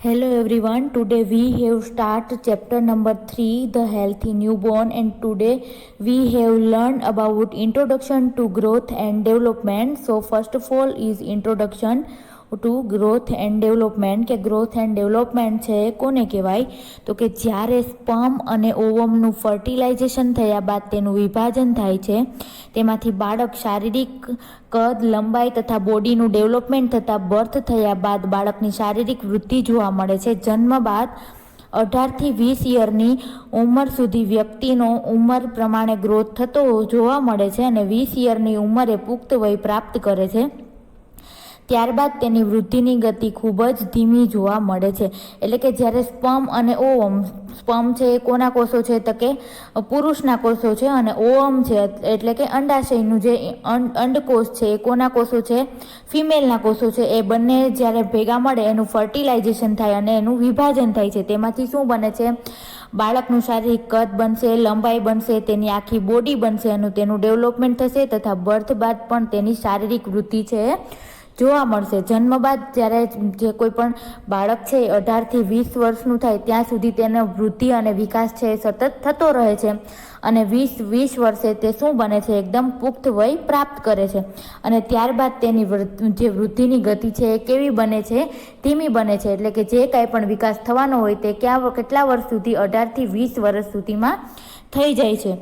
Hello everyone, today we have start chapter number 3, the healthy newborn, and today we have learned about introduction to growth and development. So first of all is introduction to growth and development કે growth and development છે એ કોને કહેવાય તો કે જ્યારે sperm અને ઓવમનું fertilisation થયા બાદ તેનું વિભાજન થાય છે તેમાંથી બાળક શારીરિક કદ લંબાઈ તથા બોડીનું ડેવલપમેન્ટ થતાં બર્થ થયા બાદ બાળકની શારીરિક વૃદ્ધિ જોવા મળે છે. જન્મ બાદ 18થી 20 યરની ઉંમર સુધી વ્યક્તિનો ઉંમર પ્રમાણે ગ્રોથ થતો જોવા મળે છે અને 20 યરની ઉંમરે પુખ્ત વય પ્રાપ્ત કરે છે. ત્યારબાદ તેની વૃદ્ધિની ગતિ ખૂબ જ ધીમી જોવા મળે છે. એટલે કે જ્યારે સ્પર્મ અને ઓવમ, સ્પર્મ છે એ કોના કોષો છે તો કે પુરુષના કોષો છે અને ઓવમ છે એટલે કે અંડાશયનું જે અંડકોષ છે એ કોના કોષો છે, ફિમેલના કોષો છે. એ બંને જ્યારે ભેગા મળે એનું ફર્ટિલાઇઝેશન થાય અને એનું વિભાજન થાય છે. તેમાંથી શું બને છે? બાળકનું શારીરિક કદ બનશે, લંબાઈ બનશે, તેની આખી બોડી બનશે અને તેનું ડેવલપમેન્ટ થશે તથા બર્થ બાદ પણ તેની શારીરિક વૃદ્ધિ છે જોવા મળશે. જન્મ બાદ જ્યારે જે કોઈ પણ બાળક છે 18થી 20 વર્ષનું થાય ત્યાં સુધી તેનો વૃદ્ધિ અને વિકાસ છે સતત થતો રહે છે અને 20 વર્ષે તે શું બને છે? એકદમ પુખ્ત વય પ્રાપ્ત કરે છે અને ત્યારબાદ તેની જે વૃદ્ધિની ગતિ છે એ કેવી બને છે? ધીમી બને છે. એટલે કે જે કાંઈ પણ વિકાસ થવાનો હોય તે કેટલા વર્ષ સુધી? 18થી 20 વર્ષ સુધીમાં થઈ જાય છે.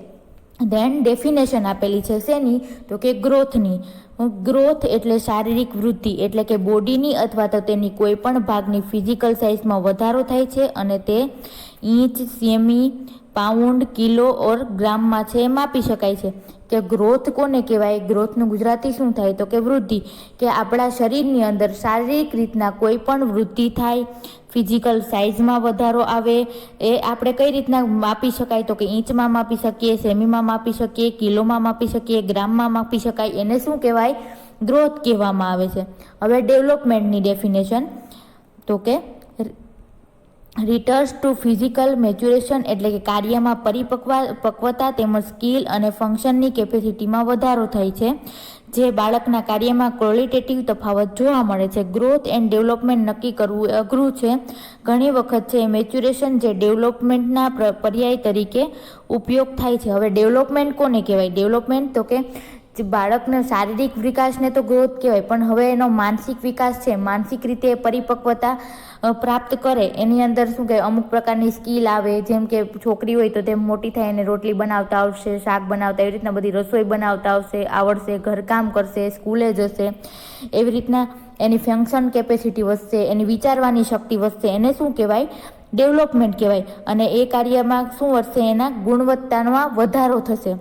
ધેન ડેફિનેશન આપેલી છે શેની? તો કે ગ્રોથની. ગ્રોથ એટલે શારીરિક વૃદ્ધિ, એટલે કે બોડીની અથવા તો તેની કોઈ પણ ભાગની ફિઝિકલ સાઇઝમાં વધારો થાય છે અને તે ઇંચ, સેમી, પાઉન્ડ, કિલો ઓર ગ્રામમાં છે માપી શકાય છે. કે ગ્રોથ કોને કહેવાય? ગ્રોથનું ગુજરાતી શું થાય તો કે વૃદ્ધિ. કે આપણા શરીરની અંદર શારીરિક રીતના કોઈ પણ વૃદ્ધિ થાય, ફિઝિકલ સાઇઝમાં વધારો આવે, એ આપણે કઈ રીતના માપી શકાય તો કે ઇંચમાં માપી શકીએ, સેમીમાં માપી શકીએ, કિલોમાં માપી શકીએ, ગ્રામમાં માપી શકાય. એને શું કહેવાય? ગ્રોથ કહેવામાં આવે છે. હવે ડેવલપમેન્ટની ડેફિનેશન તો કે રિટર્સ ટુ ફિઝિકલ મેચ્યુરેશન, એટલે કે કાર્યમાં પક્વતા તેમજ સ્કિલ અને ફંક્શનની કેપેસિટીમાં વધારો થાય છે. જે બાળકના કાર્યમાં ક્વોલિટેટિવ તફાવત જોવા મળે છે. ગ્રોથ એન્ડ ડેવલપમેન્ટ નક્કી કરવું એ અઘરું છે. ઘણી વખત છે મેચ્યુરેશન જે ડેવલપમેન્ટના પર્યાય તરીકે ઉપયોગ થાય છે. હવે ડેવલપમેન્ટ કોને કહેવાય? ડેવલપમેન્ટ તો કે બાળકના શારીરિક વિકાસને તો ગ્રોથ કહેવાય, પણ હવે એનો માનસિક વિકાસ છે, માનસિક રીતે પરિપક્વતા પ્રાપ્ત કરે, એની અંદર શું કહેવાય? અમુક પ્રકારની સ્કિલ આવે. જેમ કે છોકરી હોય તો તેમ મોટી થાય એને રોટલી બનાવતા આવડશે, શાક બનાવતા, એવી રીતના બધી રસોઈ બનાવતા આવડશે, ઘરકામ કરશે, સ્કૂલે જશે. એવી રીતના એની ફંક્શન કેપેસિટી વધશે, એની વિચારવાની શક્તિ વધશે. એને શું કહેવાય? ડેવલપમેન્ટ કહેવાય. અને એ કાર્યમાં શું વધશે? એના ગુણવત્તામાં વધારો થશે.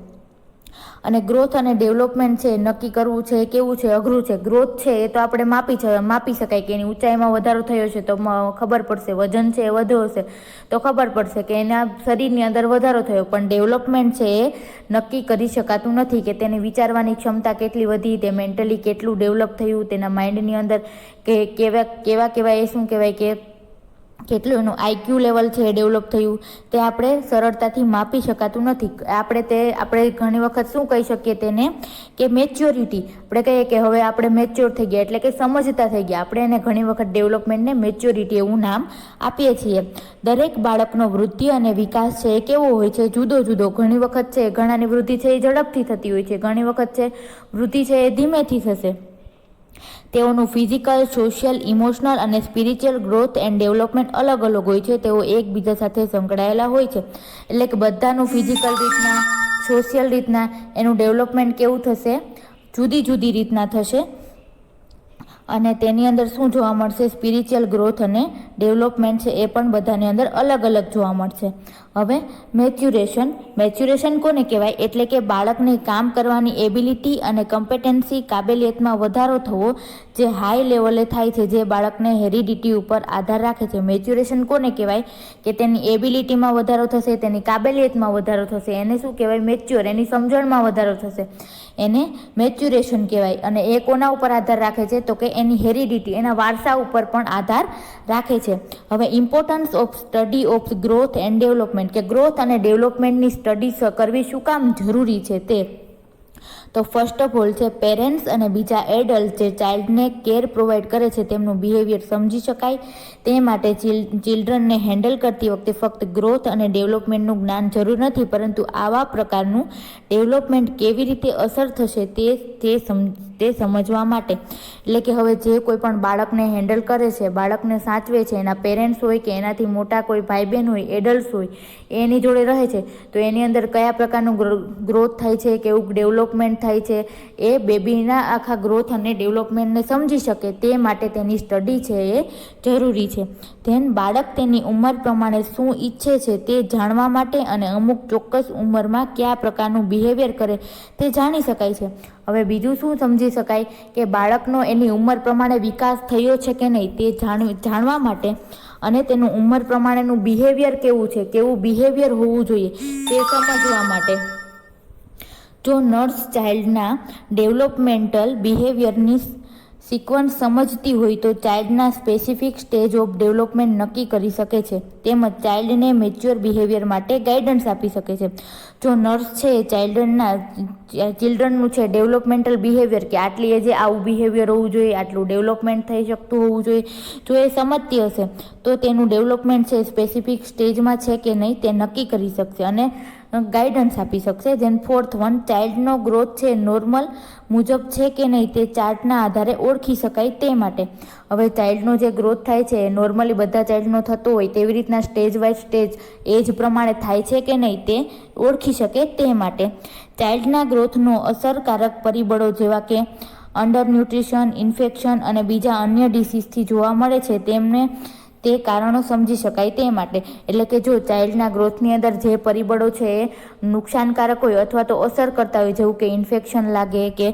અને ગ્રોથ અને ડેવલપમેન્ટ છે નક્કી કરવું છે કેવું છે? અઘરું છે. ગ્રોથ છે એ તો આપણે માપી શકાય કે એની ઊંચાઈમાં વધારો થયો છે તો ખબર પડશે, વજન છે એ વધ્યો હશે તો ખબર પડશે કે એના શરીરની અંદર વધારો થયો. પણ ડેવલપમેન્ટ છે એ નક્કી કરી શકાતું નથી કે તેની વિચારવાની ક્ષમતા કેટલી વધી, તે મેન્ટલી કેટલું ડેવલપ થયું, તેના માઇન્ડની અંદર કે કેવા એ શું કહેવાય કે કેટલું એનું આઈક્યુ લેવલ છે એ ડેવલપ થયું, તે આપણે સરળતાથી માપી શકાતું નથી. આપણે ઘણી વખત શું કહી શકીએ તેને કે મેચ્યોરિટી. આપણે કહીએ કે હવે આપણે મેચ્યોર થઈ ગયા એટલે કે સમજતા થઈ ગયા. આપણે એને ઘણી વખત ડેવલપમેન્ટને મેચ્યોરિટી એવું નામ આપીએ છીએ. દરેક બાળકનો વૃદ્ધિ અને વિકાસ છે એ કેવો હોય છે? જુદો જુદો. ઘણી વખત છે ઘણાની વૃદ્ધિ છે એ ઝડપથી થતી હોય છે, ઘણી વખત છે વૃદ્ધિ છે એ ધીમેથી થશે. તેઓનું ફિઝિકલ, સોશિયલ, ઇમોશનલ અને સ્પિરિચ્યુઅલ ગ્રોથ એન્ડ ડેવલપમેન્ટ અલગ અલગ હોય છે. તેઓ એકબીજા સાથે સંકળાયેલા હોય છે. એટલે કે બધાનું ફિઝિકલ રીતના, સોશિયલ રીતના એનું ડેવલપમેન્ટ કેવું થશે? જુદી જુદી રીતના થશે. અને તેની અંદર શું જોવા મળશે? સ્પિરિચ્યુઅલ ગ્રોથ અને ડેવલપમેન્ટ છે એ પણ બધાની અંદર અલગ અલગ જોવા મળશે. હવે મેચ્યુરેશન કોને કહેવાય? એટલે કે બાળકને કામ કરવાની એબિલિટી અને કમ્પેટન્સી, કાબેલિયતમાં વધારો થવો જે હાઈ લેવલે થાય છે, જે બાળકને હેરિડિટી ઉપર આધાર રાખે છે. મેચ્યુરેશન કોને કહેવાય? કે તેની એબિલિટીમાં વધારો થશે, તેની કાબેલિયતમાં વધારો થશે. એને શું કહેવાય? મેચ્યોર. એની સમજણમાં વધારો થશે, એને મેચ્યુરેશન કહેવાય. અને એ કોના ઉપર આધાર રાખે છે? તો કે એની હેરિડિટી, એના વારસા ઉપર પણ આધાર રાખે છે. હવે importance of study of growth and development, કે ગ્રોથ અને ડેવલપમેન્ટની સ્ટડી કરવી શું કામ જરૂરી છે તે. તો ફર્સ્ટ ઓફ ઓલ છે પેરેન્ટ્સ અને બીજા એડલ્ટ જે ચાઇલ્ડને કેર પ્રોવાઈડ કરે છે તેમનું બિહેવિયર સમજી શકાય તે માટે ચિલ્ડ્રનને હેન્ડલ કરતી વખતે ફક્ત ગ્રોથ અને ડેવલપમેન્ટનું જ્ઞાન જરૂર નથી, પરંતુ આવા પ્રકારનું ડેવલપમેન્ટ કેવી રીતે અસર થશે તે સમજવા માટે. એટલે કે હવે જે કોઈ પણ બાળકને હેન્ડલ કરે છે, બાળકને સાચવે છે, એના પેરેન્ટ્સ હોય કે એનાથી મોટા કોઈ ભાઈ બહેન હોય, એડલ્ટ હોય, એની જોડે રહે છે, તો એની અંદર કયા પ્રકારનું ગ્રોથ થાય છે, કેવું ડેવલપમેન્ટ થાય છે, એ બેબીના આખા ગ્રોથ અને ડેવલપમેન્ટને સમજી શકે તે માટે તેની સ્ટડી છે એ જરૂરી છે. ધેન બાળક તેની ઉંમર પ્રમાણે શું ઈચ્છે છે તે જાણવા માટે અને અમુક ચોક્કસ ઉંમરમાં કયા પ્રકારનું બિહેવિયર કરે તે જાણી શકાય છે. હવે બીજું શું સમજી શકાય કે બાળકનો એની ઉંમર પ્રમાણે વિકાસ થયો છે કે નહીં તે જાણવા માટે અને તેનું ઉંમર પ્રમાણેનું બિહેવિયર કેવું છે, કેવું બિહેવિયર હોવું જોઈએ તે સમજવા માટે. જો નર્સ ચાઇલ્ડના ડેવલપમેન્ટલ બિહેવિયરની સિક્વન્સ સમજતી હોય તો ચાઇલ્ડના સ્પેસિફિક સ્ટેજ ઓફ ડેવલપમેન્ટ નક્કી કરી શકે છે તેમજ ચાઇલ્ડને મેચ્યોર બિહેવિયર માટે ગાઈડન્સ આપી શકે છે. જો નર્સ છે ચિલ્ડ્રનનું છે ડેવલપમેન્ટલ બિહેવિયર કે આટલી એજે આવું બિહેવિયર હોવું જોઈએ, આટલું ડેવલપમેન્ટ થઈ શકતું હોવું જોઈએ, જો એ સમજતી હશે તો તેનું ડેવલપમેન્ટ છે સ્પેસિફિક સ્ટેજમાં છે કે નહીં તે નક્કી કરી શકશે અને ગાઈડન્સ આપી શકશે. જેન ફોર્થ વન, ચાઇલ્ડનો ગ્રોથ છે નોર્મલ મુજબ છે કે નહીં તે ચાર્ટના આધારે ઓળખી શકાય તે માટે. હવે ચાઇલ્ડનો જે ગ્રોથ થાય છે નોર્મલી બધા ચાઇલ્ડનો થતો હોય તેવી રીતના સ્ટેજ વાઇઝ સ્ટેજ એજ પ્રમાણે થાય છે કે નહીં તે ઓળખી શકે તે માટે. ચાઇલ્ડના ગ્રોથનો અસરકારક પરિબળો જેવા કે અંડર ન્યુટ્રિશન, ઇન્ફેક્શન અને બીજા અન્ય ડિસીઝથી જોવા મળે છે તેમને તે કારણો સમજી શકાય તે માટે. એટલે કે જો ચાઇલ્ડના ગ્રોથની અંદર જે પરિબળો છે એ નુકસાનકારક હોય અથવા તો અસર કરતા હોય, જેવું કે ઇન્ફેક્શન લાગે કે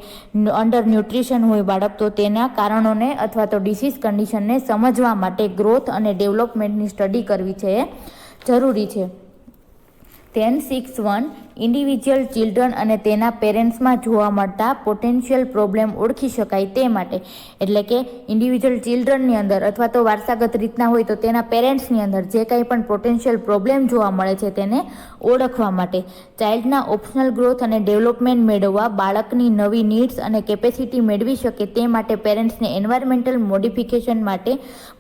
અંડર ન્યુટ્રિશન હોય બાળક, તો તેના કારણોને અથવા તો ડિસીઝ કન્ડિશનને સમજવા માટે ગ્રોથ અને ડેવલપમેન્ટની સ્ટડી કરવી છે એ જરૂરી છે. 6.1 ઇન્ડિવિજ્યુઅલ ચિલ્ડ્રન અને તેના પેરેન્ટ્સમાં જોવા મળતા પોટેન્શિયલ પ્રોબ્લેમ ઓળખી શકાય તે માટે. એટલે કે ઇન્ડિવિજ્યુઅલ ચિલ્ડ્રનની અંદર અથવા તો વારસાગત રીતના હોય તો તેના પેરેન્ટ્સની અંદર જે કંઈ પણ પોટેન્શિયલ પ્રોબ્લેમ જોવા મળે છે તેને ઓળખવા માટે. ચાઇલ્ડના ઓપ્શનલ ગ્રોથ અને ડેવલપમેન્ટ મેળવવા, બાળકની નવી નીડ્સ અને કેપેસિટી મેળવી શકે તે માટે પેરેન્ટ્સને એન્વાયરમેન્ટલ મોડિફિકેશન માટે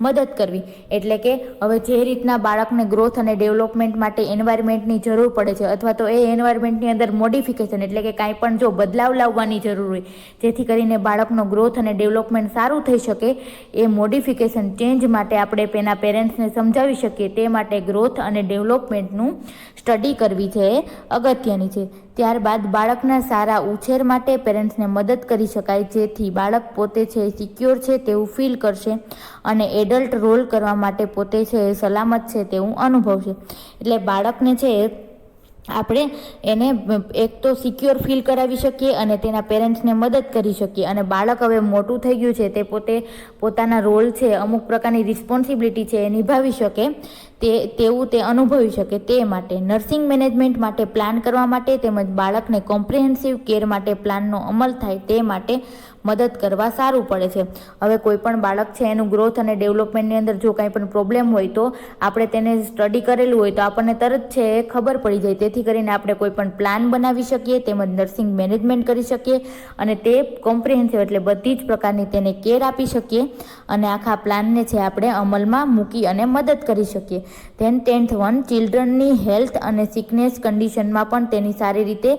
મદદ કરવી. એટલે કે હવે જે રીતના બાળકને ગ્રોથ અને ડેવલપમેન્ટ માટે એન્વાયરમેન્ટની જરૂર પડે છે અથવા તો એ એન્વાયરમેન્ટની અંદર મોડિફિકેશન એટલે કે કાંઈ પણ જો બદલાવ લાવવાની જરૂર હોય જેથી કરીને બાળકનો ગ્રોથ અને ડેવલપમેન્ટ સારું થઈ શકે, એ મોડિફિકેશન ચેન્જ માટે આપણે એના પેરેન્ટ્સને સમજાવી શકીએ તે માટે ગ્રોથ અને ડેવલપમેન્ટનું સ્ટડી કરવી છે એ અગત્યની છે. ત્યારબાદ બાળકના સારા ઉછેર માટે પેરેન્ટ્સને મદદ કરી શકાય જેથી બાળક પોતે છે સિક્યોર છે તેવું ફીલ કરશે અને એડલ્ટ રોલ કરવા માટે પોતે છે સલામત છે તેવું અનુભવશે. એટલે બાળકને છે આપણે એને એક તો સિક્યોર ફીલ કરાવી શકીએ અને તેના પેરેન્ટ્સને મદદ કરી શકીએ અને બાળક હવે મોટું થઈ ગયું છે તે પોતે પોતાના રોલ છે, અમુક પ્રકારની રિસ્પોન્સિબિલિટી છે એ નિભાવી શકે તેવું તે અનુભવી શકે તે માટે. નર્સિંગ મેનેજમેન્ટ માટે પ્લાન કરવા માટે તેમજ બાળકને કોમ્પ્રિહેન્સિવ કેર માટે પ્લાનનો અમલ થાય તે માટે મદદ કરવા સારું પડે છે. હવે કોઈ પણ બાળક છે એનું ગ્રોથ અને ડેવલપમેન્ટની અંદર જો કાંઈ પણ પ્રોબ્લેમ હોય તો આપણે તેને સ્ટડી કરેલું હોય તો આપણને તરત છે એ ખબર પડી જાય. તેથી કરીને આપણે કોઈ પણ પ્લાન બનાવી શકીએ તેમજ નર્સિંગ મેનેજમેન્ટ કરી શકીએ અને તે કોમ્પ્રિહેન્સિવ એટલે બધી જ પ્રકારની તેને કેર આપી શકીએ અને આખા પ્લાનને છે આપણે અમલમાં મૂકી અને મદદ કરી શકીએ. ધેન 10th વન, ચિલ્ડ્રનની હેલ્થ અને સિકનેસ કન્ડિશનમાં પણ તેની સારી રીતે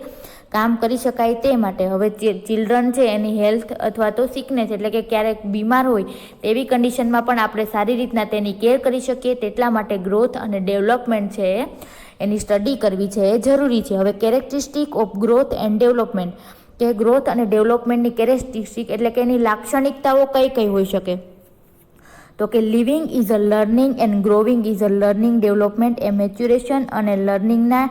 કામ કરી શકાય તે માટે. હવે ચિલ્ડ્રન છે એની હેલ્થ અથવા તો સિકનેસ એટલે કે ક્યારેક બીમાર હોય તેવી કન્ડિશનમાં પણ આપણે સારી રીતના તેની કેર કરી શકીએ તેટલા માટે ગ્રોથ અને ડેવલપમેન્ટ છે એની સ્ટડી કરવી છે એ જરૂરી છે. હવે characteristic of growth and development કે ગ્રોથ અને ડેવલપમેન્ટની કેરેક્ટરિસ્ટિક એટલે કે એની લાક્ષણિકતાઓ કઈ કઈ હોઈ શકે, તો કે living is a learning and growing is a learning, development એ મેચ્યુરેશન અને લર્નિંગના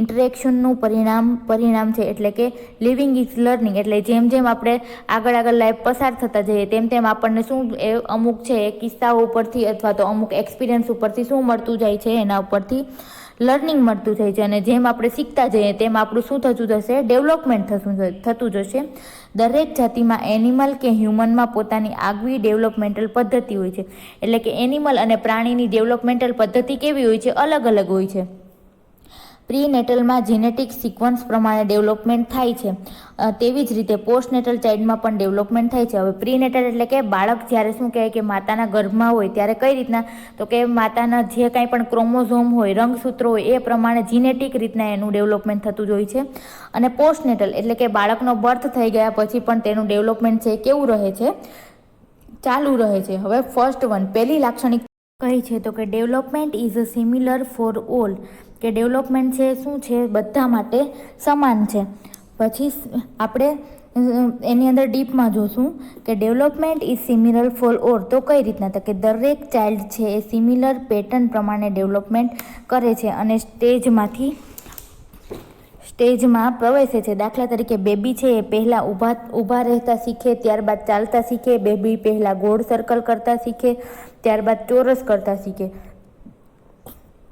ઇન્ટરેક્શનનું પરિણામ છે. એટલે કે લિવિંગ ઇઝ લર્નિંગ એટલે જેમ જેમ આપણે આગળ લાઈફ પસાર થતા જઈએ તેમ તેમ આપણને શું એ અમુક છે એ કિસ્સાઓ ઉપરથી અથવા તો અમુક એક્સપિરિયન્સ ઉપરથી શું મળતું જાય છે એના ઉપરથી લર્નિંગ મળતું જાય છે અને જેમ આપણે શીખતા જઈએ તેમ આપણું શું થતું જશે, ડેવલપમેન્ટ થતું જશે. દરેક જાતિમાં એનિમલ કે હ્યુમનમાં પોતાની આગવી ડેવલપમેન્ટલ પદ્ધતિ હોય છે. એટલે કે એનિમલ અને પ્રાણીની ડેવલપમેન્ટલ પદ્ધતિ કેવી હોય છે, અલગ અલગ હોય છે. પ્રીનેટલમાં જેનેટિક સિક્વન્સ પ્રમાણે ડેવલપમેન્ટ થાય છે, તેવી જ રીતે પોસ્ટનેટલ ચાઇલ્ડમાં પણ ડેવલપમેન્ટ થાય છે. હવે પ્રીનેટલ એટલે કે બાળક જ્યારે શું કહેવાય કે માતાના ગર્ભમાં હોય ત્યારે કઈ રીતના, તો કે માતાના જે કાંઈ પણ ક્રોમોઝોમ હોય, રંગસૂત્રો હોય, એ પ્રમાણે જીનેટિક રીતના એનું ડેવલપમેન્ટ થતું જ હોય છે. અને પોસ્ટનેટલ એટલે કે બાળકનો બર્થ થઈ ગયા પછી પણ તેનું ડેવલપમેન્ટ છે કેવું રહે છે, ચાલુ રહે છે. હવે ફર્સ્ટ વન, પહેલી લાક્ષણિક કઈ છે તો કે development is a similar for all, કે ડેવલપમેન્ટ છે શું છે, બધા માટે સમાન છે. પછી આપણે એની અંદર ડીપમાં જોશું કે development is similar for all, તો કઈ રીતના, તો કે દરેક ચાઇલ્ડ છે એ સિમિલર પેટર્ન પ્રમાણે ડેવલપમેન્ટ કરે છે અને સ્ટેજમાં પ્રવેશે છે. દાખલા તરીકે બેબી છે એ પહેલાં ઊભા રહેતા શીખે, ત્યારબાદ ચાલતા શીખે. બેબી પહેલાં ગોળ સર્કલ કરતા શીખે, ત્યારબાદ ચોરસ કરતા શીખે.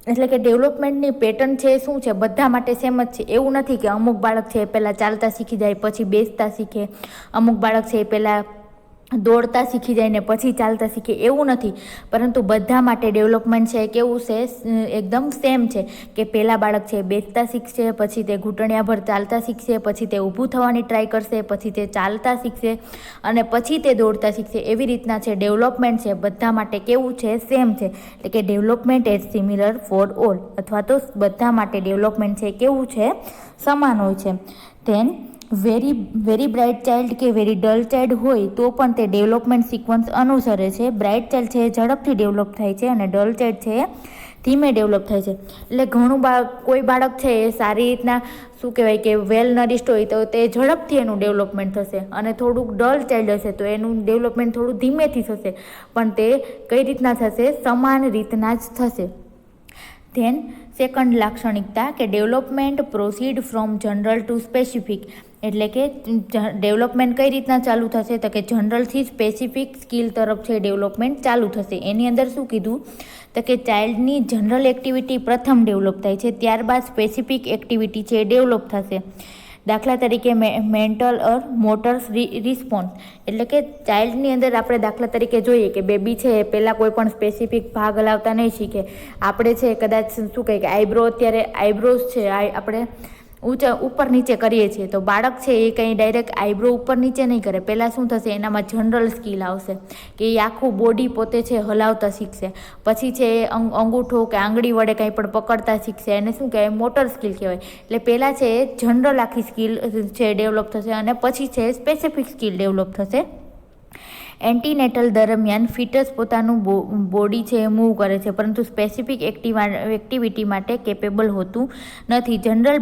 એટલે કે ડેવલપમેન્ટની પેટર્ન છે શું છે, બધા માટે સેમ જ છે. એવું નથી કે અમુક બાળક છે એ પહેલાં ચાલતા શીખી જાય પછી બેસતા શીખે, અમુક બાળક છે એ પહેલાં દોડતા શીખી જાય ને પછી ચાલતા શીખે, એવું નથી. પરંતુ બધા માટે ડેવલપમેન્ટ છે કેવું છે, એકદમ સેમ છે. કે પહેલાં બાળક છે બેસતા શીખશે, પછી તે ઘૂંટણિયાભર ચાલતા શીખશે, પછી તે ઊભું થવાની ટ્રાય કરશે, પછી તે ચાલતા શીખશે અને પછી તે દોડતા શીખશે. એવી રીતના છે ડેવલપમેન્ટ છે બધા માટે કેવું છે, સેમ છે. એટલે કે development as similar for all, અથવા તો બધા માટે ડેવલપમેન્ટ છે કેવું છે, સમાન હોય છે. ધેન વેરી બ્રાઇટ ચાઇલ્ડ કે વેરી ડલ ચાઇલ્ડ હોય તો પણ તે ડેવલપમેન્ટ સિક્વન્સ અનુસરે છે. બ્રાઇટ ચાઇલ્ડ છે એ ઝડપથી ડેવલપ થાય છે અને ડલ ચાઇલ્ડ છે એ ધીમે ડેવલપ થાય છે. એટલે કોઈ બાળક છે એ સારી રીતના શું કહેવાય કે વેલ નરિસ્ડ હોય તો તે ઝડપથી એનું ડેવલપમેન્ટ થશે, અને થોડુંક ડલ ચાઇલ્ડ હશે તો એનું ડેવલપમેન્ટ થોડું ધીમેથી થશે, પણ તે કઈ રીતના થશે, સમાન રીતના જ થશે. ધેન સેકન્ડ લાક્ષણિકતા કે development proceed from general to specific, એટલે કે ડેવલપમેન્ટ કઈ રીતના ચાલુ થશે તો કે જનરલથી સ્પેસિફિક સ્કિલ તરફ છે ડેવલપમેન્ટ ચાલુ થશે. એની અંદર શું કીધું તો કે ચાઇલ્ડની જનરલ એક્ટિવિટી પ્રથમ ડેવલપ થાય છે, ત્યારબાદ સ્પેસિફિક એક્ટિવિટી છે એ ડેવલપ થશે. દાખલા તરીકે મેન્ટલ ઓર મોટર્સ રિસ્પોન્સ, એટલે કે ચાઇલ્ડની અંદર આપણે દાખલા તરીકે જોઈએ કે બેબી છે એ પહેલાં કોઈ પણ સ્પેસિફિક ભાગ હલાવતા નહીં શીખે. આપણે છે કદાચ શું કહે કે આઈબ્રોઝ છે આપણે ઉપર નીચે કરીએ છીએ, તો બાળક છે એ કંઈ ડાયરેક્ટ આઈબ્રો ઉપર નીચે નહીં કરે. પહેલાં શું થશે, એનામાં જનરલ સ્કિલ આવશે કે એ આખું બોડી પોતે છે હલાવતા શીખશે. પછી છે એ અંગૂઠો કે આંગળી વડે કંઈ પણ પકડતા શીખશે, એને શું કહેવાય, મોટર સ્કિલ કહેવાય. એટલે પહેલાં છે એ જનરલ આખી સ્કિલ છે ડેવલપ થશે અને પછી છે સ્પેસિફિક સ્કિલ ડેવલપ થશે. એન્ટીનેટલ દરમિયાન ફિટસ પોતાનું બોડી છે એ મૂવ કરે છે, પરંતુ સ્પેસિફિક એક્ટિવિટી માટે કેપેબલ હોતું નથી. જનરલ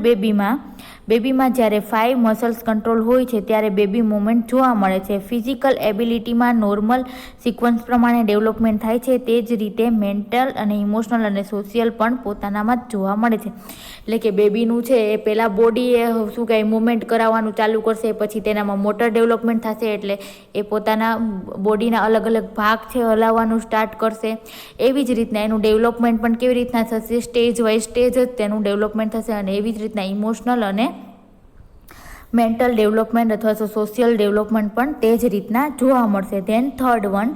બેબીમાં જ્યારે 5 મસલ્સ કંટ્રોલ હોય છે ત્યારે બેબી મુવમેન્ટ જોવા મળે છે. ફિઝિકલ એબિલિટીમાં નોર્મલ સિક્વન્સ પ્રમાણે ડેવલપમેન્ટ થાય છે, તે જ રીતે મેન્ટલ અને ઇમોશનલ અને સોશિયલ પણ પોતાનામાં જ જોવા મળે છે. એટલે કે બેબીનું છે એ પહેલાં બોડી એ શું કહે મૂવમેન્ટ કરાવવાનું ચાલુ કરશે, પછી તેનામાં મોટર ડેવલપમેન્ટ થશે, એટલે એ પોતાના બોડીના અલગ અલગ ભાગ છે હલાવવાનું સ્ટાર્ટ કરશે. એવી જ રીતના એનું ડેવલપમેન્ટ પણ કેવી રીતના થશે, સ્ટેજ વાઇઝ સ્ટેજ જ તેનું ડેવલપમેન્ટ થશે. અને એવી જ રીતના ઇમોશનલ અને મેન્ટલ ડેવલપમેન્ટ અથવા તો સોશિયલ ડેવલપમેન્ટ પણ તે જ રીતના જોવા મળશે. Than third one,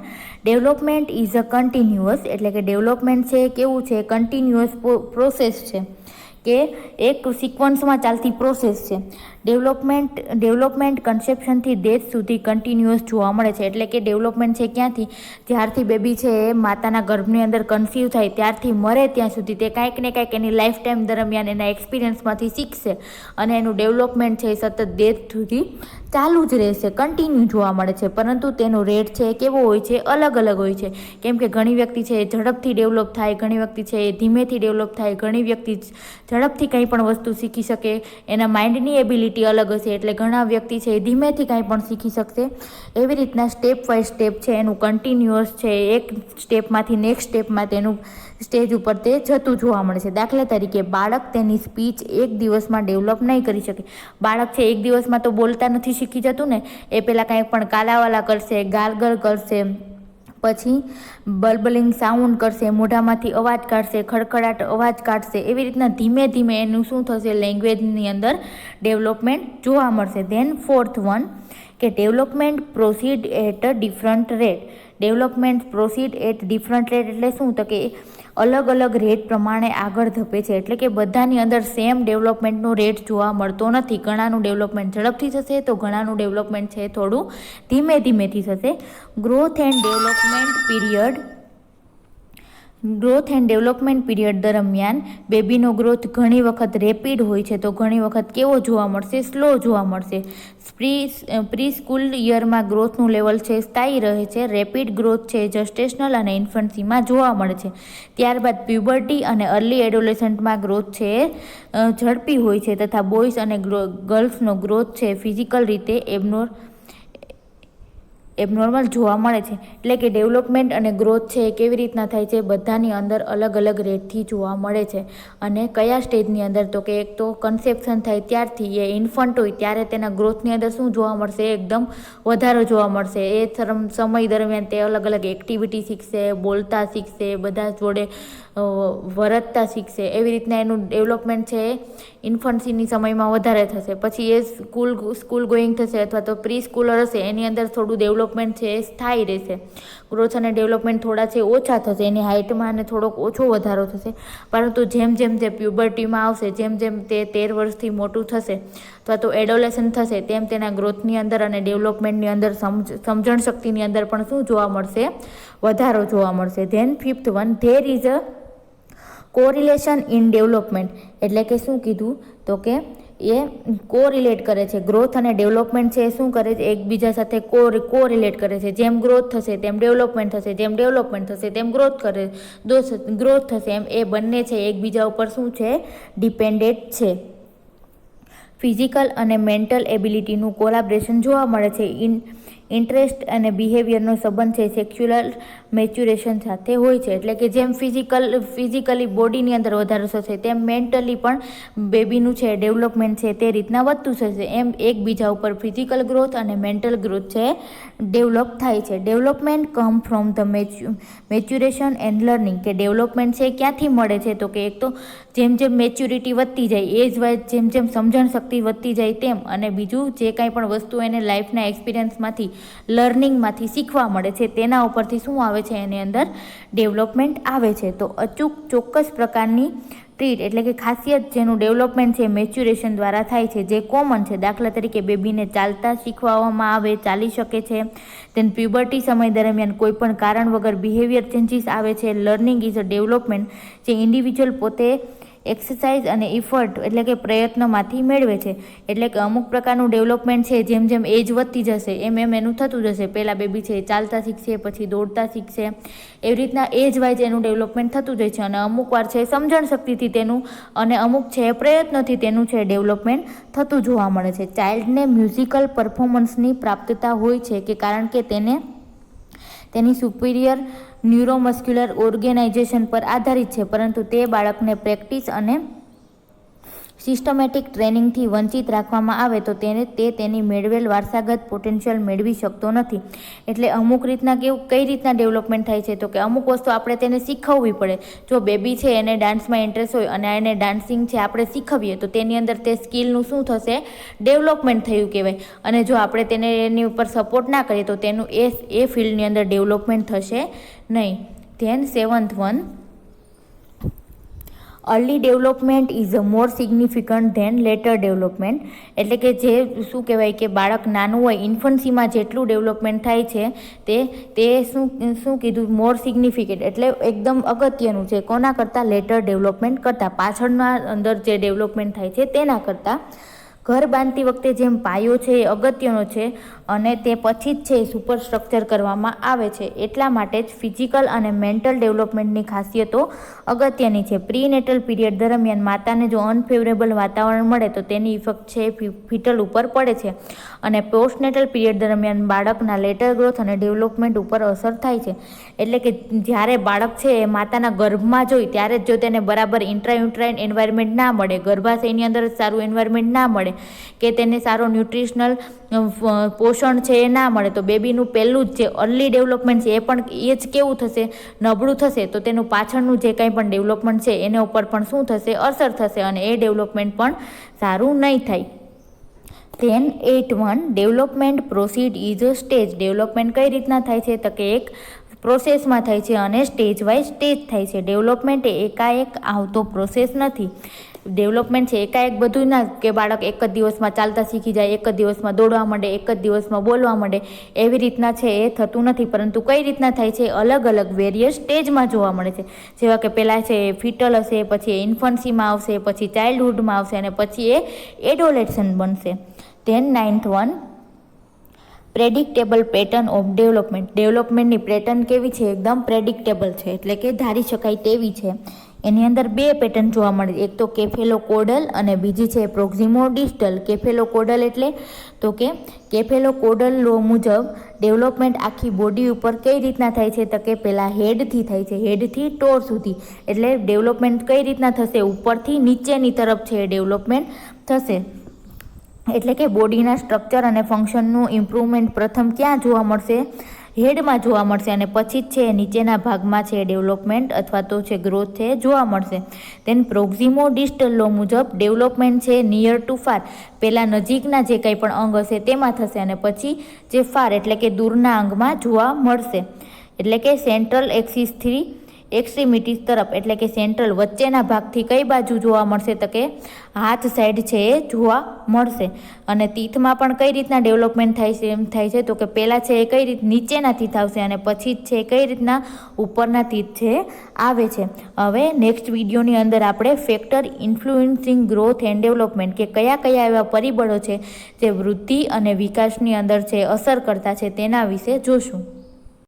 development is a continuous, એટલે કે ડેવલપમેન્ટ છે કેવું છે, કન્ટિન્યુઅસ પ્રોસેસ છે કે એક સિક્વન્સમાં ચાલતી પ્રોસેસ છે. ડેવલપમેન્ટ કન્સેપ્શનથી ડેથ સુધી કન્ટિન્યુઅસ જોવા મળે છે. એટલે કે ડેવલપમેન્ટ છે ક્યાંથી, જ્યારથી બેબી છે એ માતાના ગર્ભની અંદર કન્સીવ થાય ત્યારથી મરે ત્યાં સુધી તે કાંઈક ને કાંઈક એની લાઈફ ટાઈમ દરમિયાન એના એક્સપિરિયન્સમાંથી શીખશે અને એનું ડેવલપમેન્ટ છે એ સતત ડેથ સુધી ચાલુ જ રહેશે, કન્ટિન્યુ જોવા મળે છે. પરંતુ તેનો રેટ છે કેવો હોય છે, અલગ અલગ હોય છે. કેમ કે ઘણી વ્યક્તિ છે એ ઝડપથી ડેવલપ થાય, ઘણી વ્યક્તિ છે એ ધીમેથી ડેવલપ થાય, ઘણી વ્યક્તિ ઝડપથી કંઈ પણ વસ્તુ શીખી શકે, એના માઇન્ડની એબિલિટી અલગ હશે, એટલે ઘણા વ્યક્તિ છે એ ધીમેથી કાંઈ પણ શીખી શકશે. એવી રીતના સ્ટેપ બાય સ્ટેપ છે એનું કન્ટિન્યુઅસ છે, એક સ્ટેપમાંથી નેક્સ્ટ સ્ટેપમાં તેનું સ્ટેજ ઉપર તે જતું જોવા મળે છે. દાખલા તરીકે બાળક તેની સ્પીચ એક દિવસમાં ડેવલપ નહીં કરી શકે. બાળક છે એક દિવસમાં તો બોલતા નથી શીખી જતું ને, એ પહેલાં કાંઈ પણ કાલાવાલા કરશે, ગાર્ગલ કરશે, પછી બલ્બલિંગ સાઉન્ડ કરશે, મોઢામાંથી અવાજ કાઢશે, ખડખડાટ અવાજ કાઢશે. એવી રીતના ધીમે ધીમે એનું શું થશે, લેંગ્વેજની અંદર ડેવલપમેન્ટ જોવા મળશે. ધેન ફોર્થ વન કે development proceed at a different rate. Development proceed at different rate એટલે શું, તો કે અલગ અલગ રેટ પ્રમાણે આગળ ધપે છે, એટલે કે બધાની અંદર સેમ ડેવલપમેન્ટનો રેટ જોવા મળતો નથી. ઘણાનું ડેવલપમેન્ટ ઝડપથી થશે તો ઘણાનું ડેવલપમેન્ટ છે થોડું ધીમે ધીમેથી થશે. ગ્રોથ એન્ડ ડેવલપમેન્ટ પીરિયડ દરમિયાન બેબીનો ગ્રોથ ઘણી વખત રેપિડ હોય છે તો ઘણી વખત કેવો જોવા મળશે? સ્લો જોવા મળશે. પ્રી સ્કૂલ યરમાં ગ્રોથનું લેવલ છે સ્થાયી રહે છે. રેપિડ ગ્રોથ છે જસ્ટેશનલ અને ઇન્ફન્સીમાં જોવા મળે છે. ત્યારબાદ પ્યુબર્ટી અને અર્લી એડોલેસન્ટમાં ગ્રોથ છે ઝડપી હોય છે તથા બોયઝ અને ગર્લ્સનો ગ્રોથ છે ફિઝિકલ રીતે એબનોર્મલ જોવા મળે છે. એટલે કે ડેવલપમેન્ટ અને ગ્રોથ છે એ કેવી રીતના થાય છે? બધાની અંદર અલગ અલગ રેટથી જોવા મળે છે. અને કયા સ્ટેજની અંદર? તો કે એક તો કન્સેપ્શન થાય ત્યારથી, એ ઇન્ફન્ટ હોય ત્યારે તેના ગ્રોથની અંદર શું જોવા મળશે? એકદમ વધારો જોવા મળશે. એ સમય દરમિયાન તે અલગ અલગ એક્ટિવિટી શીખશે, બોલતા શીખશે, બધા જોડે વર્તતા શીખશે. એવી રીતના એનું ડેવલપમેન્ટ છે ઇન્ફન્સીની સમયમાં વધારે થશે. પછી એ સ્કૂલ ગોઈંગ થશે અથવા તો પ્રી સ્કૂલર હશે એની અંદર થોડું ડેવલપમેન્ટ છે એ સ્થાયી રહેશે. ગ્રોથ અને ડેવલપમેન્ટ થોડા છે ઓછા થશે, એની હાઇટમાં અને થોડોક ઓછો વધારો થશે. પરંતુ જેમ જેમ તે પ્યુબર્ટીમાં આવશે, જેમ જેમ તે 13 વર્ષથી મોટું થશે અથવા તો એડોલેસન્ટ થશે તેમ તેના ગ્રોથની અંદર અને ડેવલપમેન્ટની અંદર સમજણ શક્તિની અંદર પણ શું જોવા મળશે? વધારો જોવા મળશે. Then 5th one, there is a correlation in development. એટલે કે શું કીધું? તો કે એ કોરિલેટ કરે છે. ગ્રોથ અને ડેવલપમેન્ટ છે એ શું કરે છે? એકબીજા સાથે કોરિલેટ કરે છે. જેમ ગ્રોથ થશે તેમ ડેવલપમેન્ટ થશે, જેમ ડેવલપમેન્ટ થશે તેમ ગ્રોથ થશે. એમ એ બંને છે એકબીજા ઉપર શું છે? ડિપેન્ડેન્ટ છે. ફિઝિકલ અને મેન્ટલ એબિલિટીનું કોલાબરેશન જોવા મળે છે. ઇન્ટરેસ્ટ અને બિહેવિયરનો સંબંધ છે સેક્સ્યુઅલ મેચ્યુરેશન સાથે હોય છે. એટલે કે જેમ ફિઝિકલી બોડીની અંદર વધારો થશે તેમ મેન્ટલી પણ બેબીનું છે ડેવલપમેન્ટ છે તે રીતના વધતું થશે. એમ એકબીજા ઉપર ફિઝિકલ ગ્રોથ અને મેન્ટલ ગ્રોથ છે ડેવલપ થાય છે. Development come from the maturation and learning. કે ડેવલપમેન્ટ છે ક્યાંથી મળે છે? તો કે એક તો જેમ જેમ મેચ્યુરિટી વધતી જાય, એજ વાઇઝ જેમ જેમ સમજણ શક્તિ વધતી જાય તેમ, અને બીજું જે કાંઈ પણ વસ્તુ એને લાઈફના એક્સપિરિયન્સમાંથી, લર્નિંગમાંથી શીખવા મળે છે તેના ઉપરથી શું આવે છે? એની અંદર ડેવલપમેન્ટ આવે છે. તો ચોક્કસ પ્રકારની ટ્રીટ એટલે કે ખાસિયત જેનું ડેવલપમેન્ટ છે મેચ્યુરેશન દ્વારા થાય છે, જે કોમન છે. દાખલા તરીકે બેબીને ચાલતા શીખવામાં આવે, ચાલી શકે છે. તેન પ્યુબર્ટી સમય દરમિયાન કોઈ પણ કારણ વગર બિહેવિયર ચેન્જીસ આવે છે. લર્નિંગ ઇઝ અ ડેવલપમેન્ટ જે ઇન્ડિવિજ્યુઅલ પોતે એક્સરસાઇઝ અને ઇફર્ટ એટલે કે પ્રયત્નમાંથી મેળવે છે. એટલે કે અમુક પ્રકારનું ડેવલપમેન્ટ છે જેમ જેમ એજ વધતી જશે એમ એમ એનું થતું જશે. પહેલાં બેબી છે ચાલતા શીખશે, પછી દોડતા શીખશે, એવી રીતના એજ વાઇઝ એનું ડેવલપમેન્ટ થતું જાય છે. અને અમુક વાર છે સમજણ શક્તિથી તેનું, અને અમુક છે પ્રયત્નથી તેનું છે ડેવલપમેન્ટ થતું જોવા મળે છે. ચાઇલ્ડને મ્યુઝિકલ પરફોર્મન્સની પ્રાપ્તતા હોય છે કે કારણ કે તેની સુપિરિયર ન્યુરોમસ્ક્યુલર ઓર્ગેનાઇઝેશન પર આધારિત છે, પરંતુ તે બાળકને પ્રેક્ટિસ અને સિસ્ટમેટિક ટ્રેનિંગથી વંચિત રાખવામાં આવે તો તે તેની મેળવેલ વારસાગત પોટેન્શિયલ મેળવી શકતો નથી. એટલે અમુક રીતના કઈ રીતના ડેવલપમેન્ટ થાય છે? તો કે અમુક વસ્તુ આપણે તેને શીખવવી પડે. જો બેબી છે એને ડાન્સમાં ઇન્ટરેસ્ટ હોય અને એને ડાન્સિંગ છે આપણે શીખવીએ તો તેની અંદર તે સ્કિલનું શું થશે? ડેવલપમેન્ટ થયું કહેવાય. અને જો આપણે તેને એની ઉપર સપોર્ટ ના કરીએ તો તેનું એ ફિલ્ડની અંદર ડેવલપમેન્ટ થશે નહીં. Then 7th one, early development is a more significant than later development. એટલે કે જે શું કહેવાય કે બાળક નાનું હોય ઇન્ફન્સીમાં જેટલું ડેવલપમેન્ટ થાય છે તે શું કીધું? મોર સિગ્નિફિકન્ટ એટલે એકદમ અગત્યનું છે. કોના કરતાં? લેટર ડેવલપમેન્ટ કરતાં. પાછળના અંદર જે ડેવલપમેન્ટ થાય છે તેના કરતાં. ઘર બાંધતી વખતે જેમ પાયો છે એ અગત્યનો છે અને તે પછી જ છે સુપરસ્ટ્રક્ચર કરવામાં આવે છે, એટલા માટે જ ફિઝિકલ અને મેન્ટલ ડેવલપમેન્ટની ખાસિયતો અગત્યની છે. પ્રીનેટલ પીરિયડ દરમિયાન માતાને જો અનફેવરેબલ વાતાવરણ મળે તો તેની ઇફેક્ટ છે ફીટલ ઉપર પડે છે, અને પોસ્ટનેટલ પીરિયડ દરમિયાન બાળકના લેટર ગ્રોથ અને ડેવલપમેન્ટ ઉપર અસર થાય છે. એટલે કે જ્યારે બાળક છે એ માતાના ગર્ભમાં જ હોય ત્યારે જ જો તેને બરાબર ઇન્ટ્રાયુટ્રાઇન એન્વાયરમેન્ટ ના મળે, ગર્ભાશયની અંદર જ સારું એન્વાયરમેન્ટ ના મળે કે તેને સારો ન્યુટ્રિશનલ પોષણ છે એ ના મળે તો બેબીનું પહેલું જ જે અર્લી ડેવલપમેન્ટ છે એ જ કેવું થશે? નબળું થશે. તો તેનું પાછળનું જે કંઈ પણ ડેવલપમેન્ટ છે એના ઉપર પણ શું થશે? અસર થશે અને એ ડેવલપમેન્ટ પણ સારું નહીં થાય. Then 8th one, development proceed is a stage. Development કઈ રીતના થાય છે? તો કે એક પ્રોસેસમાં થાય છે અને સ્ટેજ વાઇઝ સ્ટેજ થાય છે. ડેવલપમેન્ટ એ એકાએક આવતો પ્રોસેસ નથી. ડેવલપમેન્ટ છે એકાએક બધું ના કે બાળક એક જ દિવસમાં ચાલતા શીખી જાય, એક જ દિવસમાં દોડવા માંડે, એક જ દિવસમાં બોલવા માંડે, એવી રીતના છે એ થતું નથી. પરંતુ કઈ રીતના થાય છે, અલગ અલગ વેરિયસ સ્ટેજમાં જોવા મળે છે. જેવા કે પહેલાં છે એ ફિટલ હશે, પછી એ ઇન્ફન્સીમાં આવશે, પછી ચાઇલ્ડહુડમાં આવશે અને પછી એ એડોલેશન બનશે. Then 9th one, predictable pattern of development. ડેવલપમેન્ટની પેટર્ન કેવી છે, એકદમ પ્રેડિક્ટેબલ છે, એટલે કે ધારી શકાય તેવી છે. એની અંદર બે પેટર્ન જોવા મળે છે, એક તો કેફેલોકોડલ અને બીજી છે પ્રોક્સિમોડિસ્ટલ. કેફેલોકોડલ એટલે તો કે કેફેલોકોડલ લો મુજબ ડેવલપમેન્ટ આખી બોડી ઉપર કઈ રીતના થાય છે, તો કે પહેલાં હેડથી થાય છે, હેડથી ટોર સુધી. એટલે ડેવલપમેન્ટ કઈ રીતના થશે, ઉપરથી નીચેની તરફ છે ડેવલપમેન્ટ થશે. એટલે કે બોડીના સ્ટ્રક્ચર અને ફંક્શનનું ઇમ્પ્રુવમેન્ટ પ્રથમ ક્યાં જોવા મળશે, હેડમાં જોવા મળશે અને પછી જ છે નીચેના ભાગમાં છે ડેવલપમેન્ટ અથવા તો છે ગ્રોથ છે જોવા મળશે. દેન પ્રોક્સિમોડિસ્ટલ લો મુજબ ડેવલપમેન્ટ છે નિયર ટુ ફાર, પહેલાં નજીકના જે કંઈ પણ અંગ હશે તેમાં થશે અને પછી જે ફાર એટલે કે દૂરના અંગમાં જોવા મળશે. એટલે કે સેન્ટ્રલ એક્સિસથી એક્સ્ટ્રીમિટીઝ તરફ, એટલે કે સેન્ટ્રલ વચ્ચેના ભાગથી કઈ બાજુ જોવા મળશે, તો કે હાથ સાઈડ છે એ જોવા મળશે. અને તીથમાં પણ કઈ રીતના ડેવલપમેન્ટ થાય છે તો કે પહેલાં છે એ કઈ રીત નીચેના તીથ આવશે અને પછી જ છે કઈ રીતના ઉપરના તીથ છે આવે છે. હવે નેક્સ્ટ વિડીયોની અંદર આપણે ફેક્ટર ઇન્ફ્લુએન્સિંગ ગ્રોથ એન્ડ ડેવલપમેન્ટ, કે કયા કયા એવા પરિબળો છે જે વૃદ્ધિ અને વિકાસની અંદર છે અસર કરતા છે તેના વિશે જોશું.